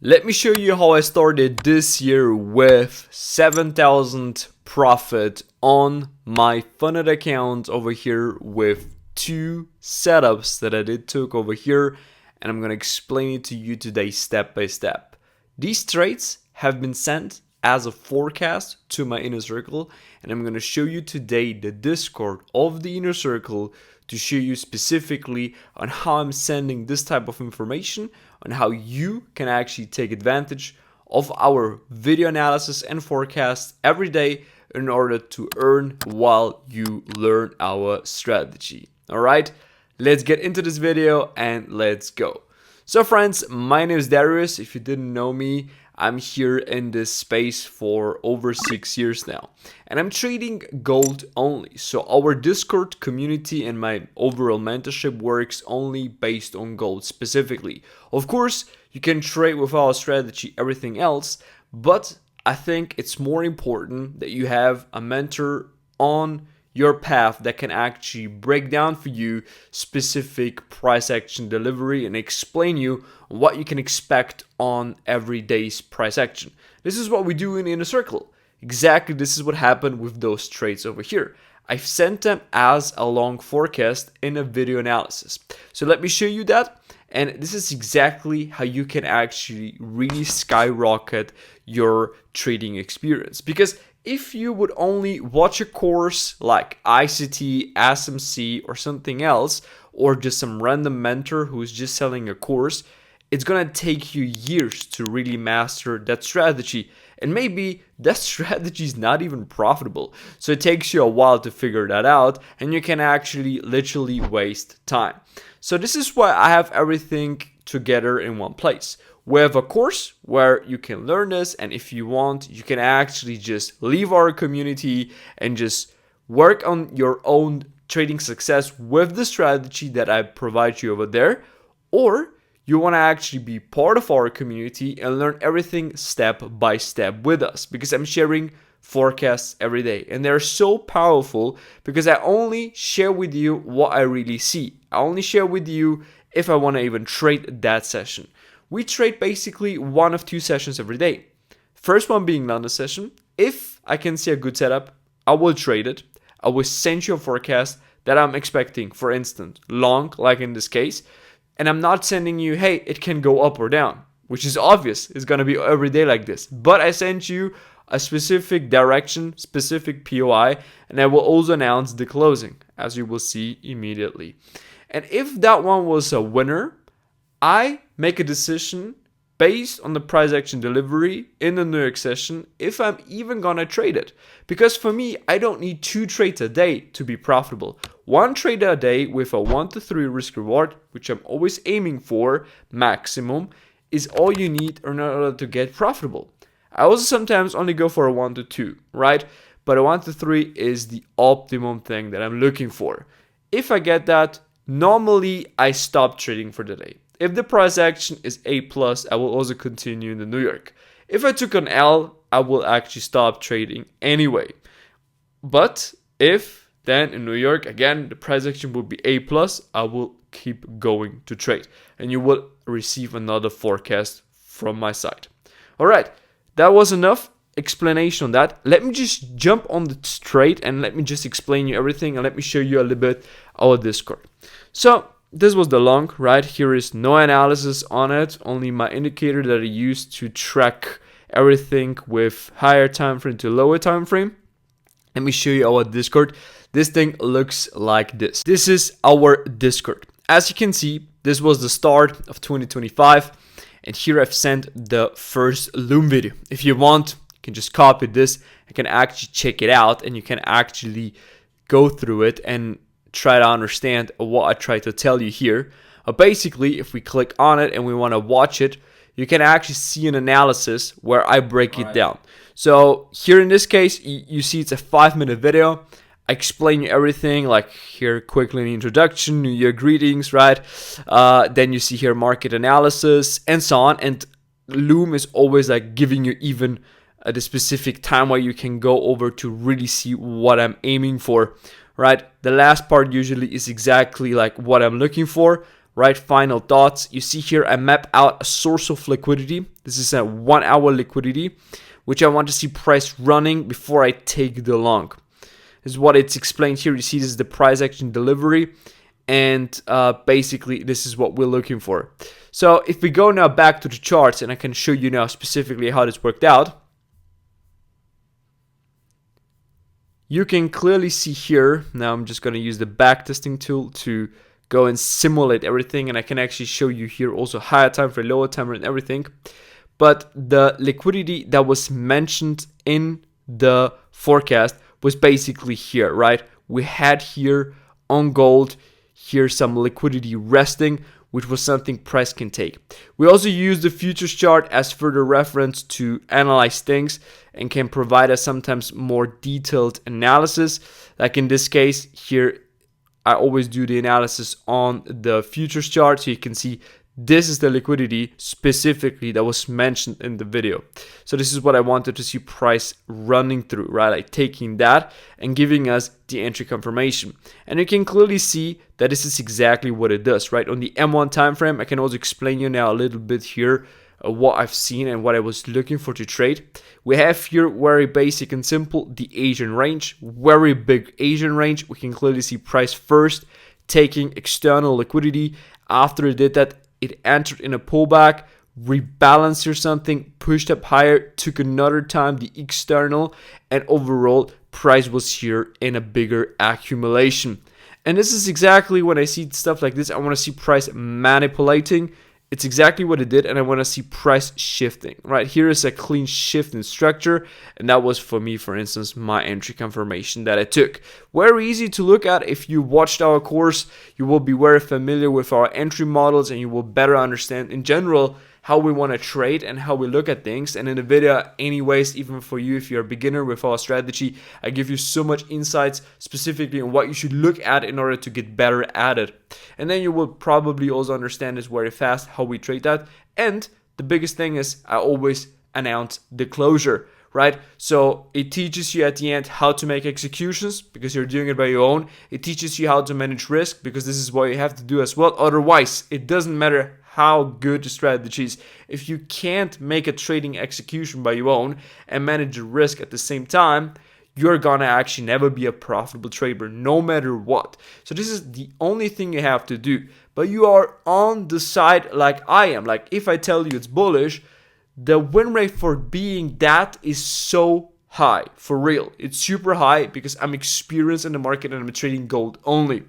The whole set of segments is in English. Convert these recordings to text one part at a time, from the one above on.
Let me show you how I started this year with 7,000 profit on my funded account over here with 2 setups that I took over here, and I'm gonna explain it to you today step by step. These trades have been sent as a forecast to my inner circle, and I'm gonna show you today the Discord of the inner circle to show you specifically on how I'm sending this type of information, on how you can actually take advantage of our video analysis and forecasts every day in order to earn while you learn our strategy. All right, let's get into this video and let's go. So friends, my name is Darius. If you didn't know me, I'm here in this space for over 6 years now, and I'm trading gold only. So our Discord community and my overall mentorship works only based on gold specifically. Of course, you can trade with our strategy, everything else, but I think it's more important that you have a mentor on your path that can actually break down for you specific price action delivery and explain you what you can expect on every day's price action. This is what we do in Inner Circle. Exactly, this is what happened with those trades over here. I've sent them as a long forecast in a video analysis. So let me show you that. And this is exactly how you can actually really skyrocket your trading experience. Because if you would only watch a course like ICT, SMC, or something else, or just some random mentor who's just selling a course, it's gonna take you years to really master that strategy. And maybe that strategy is not even profitable. So it takes you a while to figure that out, and you can actually literally waste time. So this is why I have everything together in one place. We have a course where you can learn this, and if you want, you can actually just leave our community and just work on your own trading success with the strategy that I provide you over there. Or you want to actually be part of our community and learn everything step by step with us, because I'm sharing forecasts every day, and they're so powerful because I only share with you what I really see. I only share with you if I want to even trade that session. We trade basically 1 of 2 sessions every day. First one being London session. If I can see a good setup, I will trade it. I will send you a forecast that I'm expecting, for instance, long, like in this case. And I'm not sending you, hey, it can go up or down, which is obvious. It's going to be every day like this. But I sent you a specific direction, specific POI, and I will also announce the closing, as you will see immediately. And if that one was a winner, I make a decision based on the price action delivery in the New York session if I'm even gonna trade it. Because for me, I don't need 2 trades a day to be profitable. 1 trade a day with a 1 to 3 risk reward, which I'm always aiming for maximum, is all you need in order to get profitable. I also sometimes only go for a 1 to 2, right? But a 1 to 3 is the optimum thing that I'm looking for. If I get that, normally I stop trading for the day. If the price action is A+, I will also continue in the New York. If I took an L, I will actually stop trading anyway. But if then in New York, again, the price action will be A+, I will keep going to trade. And you will receive another forecast from my side. All right, that was enough explanation on that. Let me just jump on the trade and let me just explain you everything, and let me show you a little bit our Discord. So this was the long, right? Here is no analysis on it, only my indicator that I use to track everything with higher time frame to lower time frame. Let me show you our Discord. This thing looks like this. This is our Discord. As you can see, this was the start of 2025, and here I've sent the first Loom video. If you want, you can just copy this. You can actually check it out, and you can actually go through it and try to understand what I try to tell you here. Basically, if we click on it and we want to watch it, you can actually see an analysis where I break it down. So here in this case, you see it's a 5-minute video. I explain you everything, like here quickly in the introduction, New Year greetings, right? Then you see here market analysis and so on. And Loom is always like giving you even the specific time where you can go over to really see what I'm aiming for. Right, the last part usually is exactly like what I'm looking for. right? Final thoughts. You see here, I map out a source of liquidity. This is a 1 hour liquidity, which I want to see price running before I take the long. This is what it's explained here. You see, this is the price action delivery. And basically, this is what we're looking for. So if we go now back to the charts, and I can show you now specifically how this worked out, you can clearly see here. Now I'm just going to use the backtesting tool to go and simulate everything, and I can actually show you here also higher time frame, lower time frame, and everything. But the liquidity that was mentioned in the forecast was basically here, right? We had here on gold, here some liquidity resting, which was something price can take. We also use the futures chart as further reference to analyze things and can provide us sometimes more detailed analysis. Like in this case here, I always do the analysis on the futures chart, so you can see this is the liquidity specifically that was mentioned in the video. So this is what I wanted to see price running through, right? Like taking that and giving us the entry confirmation. And you can clearly see that this is exactly what it does, right? On the M1 time frame, I can also explain you now a little bit here what I've seen and what I was looking for to trade. We have here very basic and simple, the Asian range, very big Asian range. We can clearly see price first taking external liquidity. After it did that, it entered in a pullback, rebalanced or something, pushed up higher, took another time the external, and overall price was here in a bigger accumulation. And this is exactly when I see stuff like this, I want to see price manipulating. It's exactly what it did, and I want to see price shifting, right? Here is a clean shift in structure, and that was for me, for instance, my entry confirmation that I took. Very easy to look at. If you watched our course, you will be very familiar with our entry models, and you will better understand in general how we want to trade and how we look at things. And in the video anyways, even for you, if you're a beginner with our strategy, I give you so much insights specifically on what you should look at in order to get better at it. And then you will probably also understand this very fast, how we trade that. And the biggest thing is I always announce the closure, right? So it teaches you at the end how to make executions because you're doing it by your own. It teaches you how to manage risk because this is what you have to do as well. Otherwise, it doesn't matter how good the strategy is. If you can't make a trading execution by your own and manage the risk at the same time, you're gonna actually never be a profitable trader no matter what. So this is the only thing you have to do. But you are on the side like I am. Like if I tell you it's bullish, the win rate for being that is so high, for real. It's super high because I'm experienced in the market and I'm trading gold only.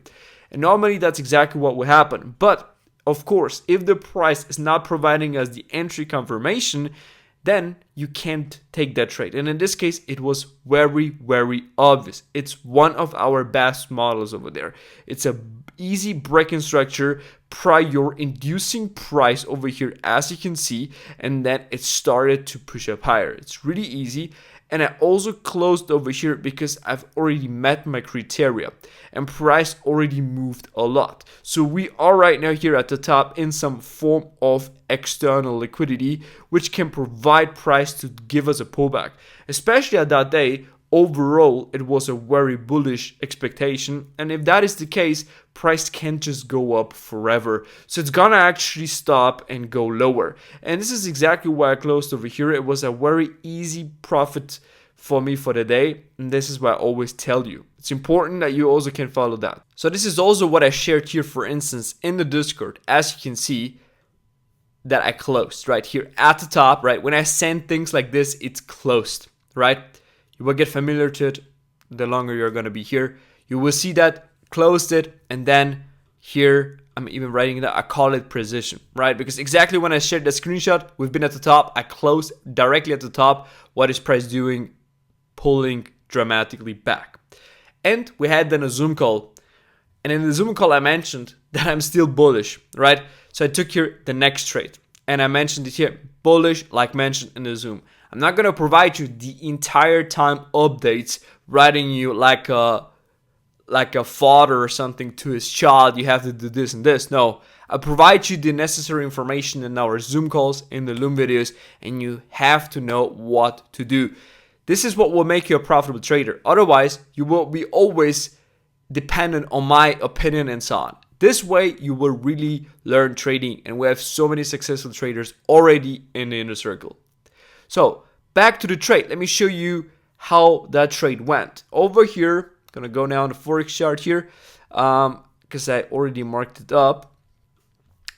And normally that's exactly what will happen. But of course, if the price is not providing us the entry confirmation, then you can't take that trade. And in this case, it was very, very obvious. It's one of our best models over there. It's a easy break-in structure, prior inducing price over here, as you can see, and then it started to push up higher. It's really easy. And I also closed over here because I've already met my criteria and price already moved a lot. So we are right now here at the top in some form of external liquidity, which can provide price to give us a pullback. Especially at that day, overall, it was a very bullish expectation. And if that is the case, price can't just go up forever. So it's gonna actually stop and go lower. And this is exactly why I closed over here. It was a very easy profit for me for the day. And this is why I always tell you. It's important that you also can follow that. So this is also what I shared here, for instance, in the Discord. As you can see, that I closed right here at the top, right? When I send things like this, it's closed, right? You will get familiar to it the longer you're going to be here. You will see that, closed it, and then here, I'm even writing that, I call it precision, right? Because exactly when I shared the screenshot, we've been at the top, I closed directly at the top. What is price doing? Pulling dramatically back. And we had then a Zoom call. And in the Zoom call, I mentioned that I'm still bullish, right? So I took here the next trade. And I mentioned it here, bullish, like mentioned in the Zoom. I'm not going to provide you the entire time updates, writing you like a father or something to his child, you have to do this and this. No, I provide you the necessary information in our Zoom calls, in the Loom videos, and you have to know what to do. This is what will make you a profitable trader. Otherwise, you will be always dependent on my opinion and so on. This way you will really learn trading, and we have so many successful traders already in the inner circle. So back to the trade. Let me show you how that trade went. Over here, I'm gonna go now on the Forex chart here, because I already marked it up.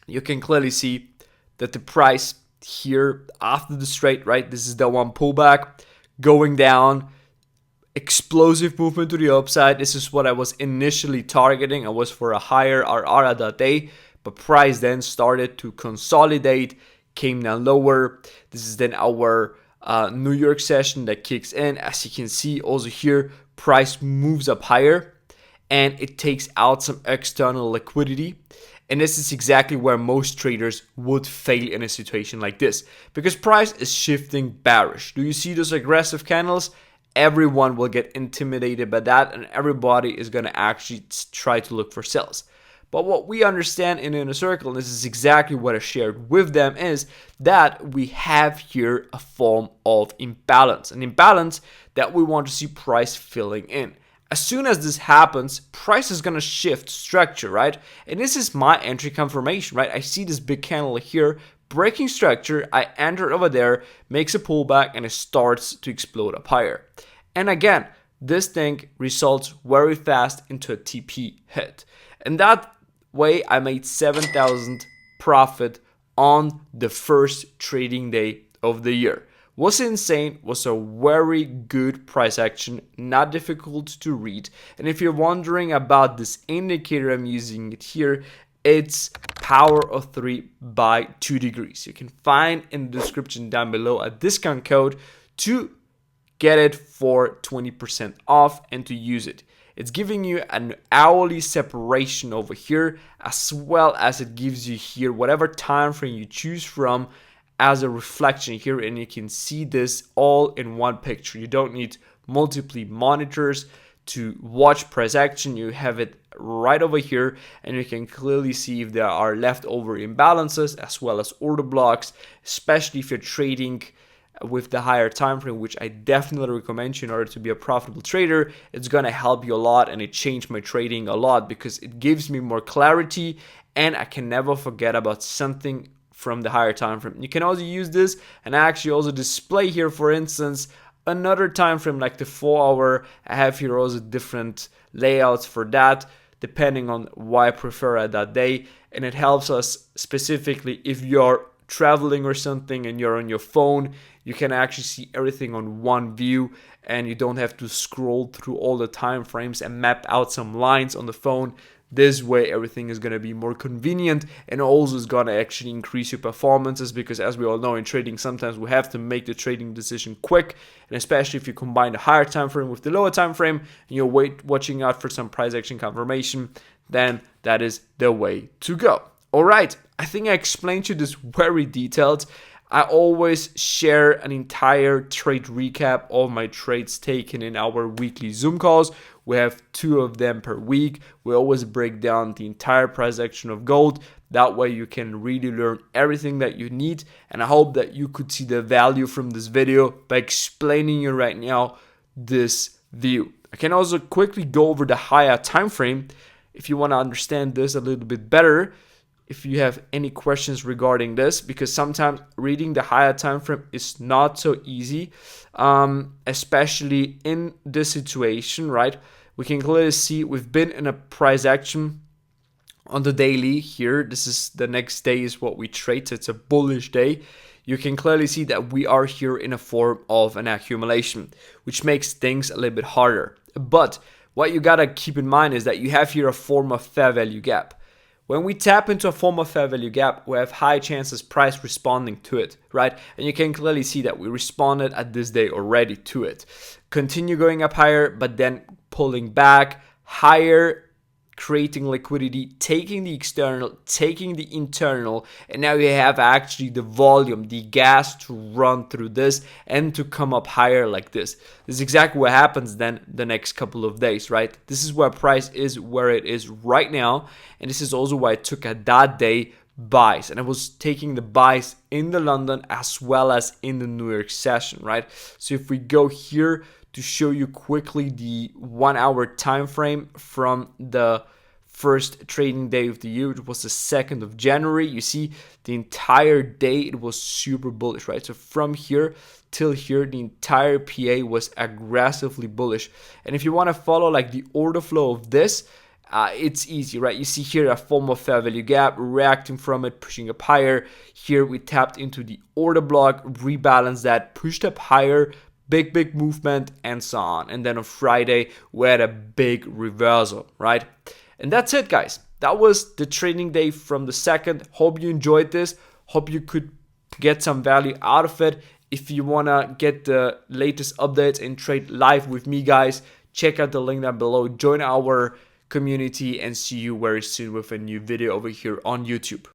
You can clearly see that the price here after the trade, right? This is the one pullback going down, explosive movement to the upside. This is what I was initially targeting. I was for a higher RR at that day, but price then started to consolidate, came down lower. This is then our New York session that kicks in. As you can see also here, price moves up higher and it takes out some external liquidity. And this is exactly where most traders would fail in a situation like this, because price is shifting bearish. Do you see those aggressive candles? Everyone will get intimidated by that, and everybody is going to actually try to look for sells. But what we understand in the inner circle, and this is exactly what I shared with them, is that we have here a form of imbalance, an imbalance that we want to see price filling in. As soon as this happens, price is going to shift structure, right? And this is my entry confirmation, right? I see this big candle here breaking structure. I enter over there, makes a pullback, and it starts to explode up higher. And again, this thing results very fast into a TP hit. And that way I made 7,000 profit on the first trading day of the year. Was insane, was a very good price action, not difficult to read. And if you're wondering about this indicator, I'm using it here. It's power of 3 by 2 degrees. You can find in the description down below a discount code to get it for 20% off and to use it. It's giving you an hourly separation over here, as well as it gives you here whatever time frame you choose from as a reflection here, and you can see this all in one picture. You don't need multiple monitors to watch price action. You have it right over here, and you can clearly see if there are leftover imbalances as well as order blocks, especially if you're trading with the higher time frame, which I definitely recommend you in order to be a profitable trader. It's gonna help you a lot, and it changed my trading a lot because it gives me more clarity, and I can never forget about something from the higher time frame. You can also use this and actually also display here, for instance, another time frame like the 4-hour. I have here also different layouts for that depending on what I prefer at that day, and it helps us specifically if you're traveling or something and you're on your phone. You can actually see everything on one view, and you don't have to scroll through all the time frames and map out some lines on the phone. This way everything is going to be more convenient, and also is going to actually increase your performances, because as we all know in trading, sometimes we have to make the trading decision quick, and especially if you combine the higher time frame with the lower time frame and you're watching out for some price action confirmation, then that is the way to go. All right, I think I explained you this very detailed. I always share an entire trade recap of my trades taken in our weekly Zoom calls. We have 2 of them per week. We always break down the entire price action of gold. That way you can really learn everything that you need. And I hope that you could see the value from this video by explaining you right now this view. I can also quickly go over the higher time frame if you want to understand this a little bit better. If you have any questions regarding this, because sometimes reading the higher time frame is not so easy, especially in this situation, right? We can clearly see we've been in a price action on the daily here. This is the next day is what we trade, so it's a bullish day. You can clearly see that we are here in a form of an accumulation, which makes things a little bit harder. But what you gotta keep in mind is that you have here a form of fair value gap. When we tap into a form of fair value gap, we have high chances price responding to it, right? And you can clearly see that we responded at this day already to it. Continue going up higher, but then pulling back higher, creating liquidity, taking the external, taking the internal, and now you have actually the volume, the gas to run through this and to come up higher like this. This is exactly what happens then the next couple of days, right? This is where price is where it is right now, and this is also why I took at that day buys, and I was taking the buys in the London as well as in the New York session, right? So if we go here to show you quickly the 1 hour time frame from the first trading day of the year. It was the 2nd of January. You see the entire day it was super bullish, right? So from here till here, the entire PA was aggressively bullish. And if you want to follow like the order flow of this, it's easy, right? You see here a form of fair value gap, reacting from it, pushing up higher. Here we tapped into the order block, rebalanced that, pushed up higher, big movement, and so on. And then on Friday, we had a big reversal, right? And that's it, guys. That was the trading day from the 2nd. Hope you enjoyed this. Hope you could get some value out of it. If you want to get the latest updates and trade live with me, guys, check out the link down below. Join our community and see you very soon with a new video over here on YouTube.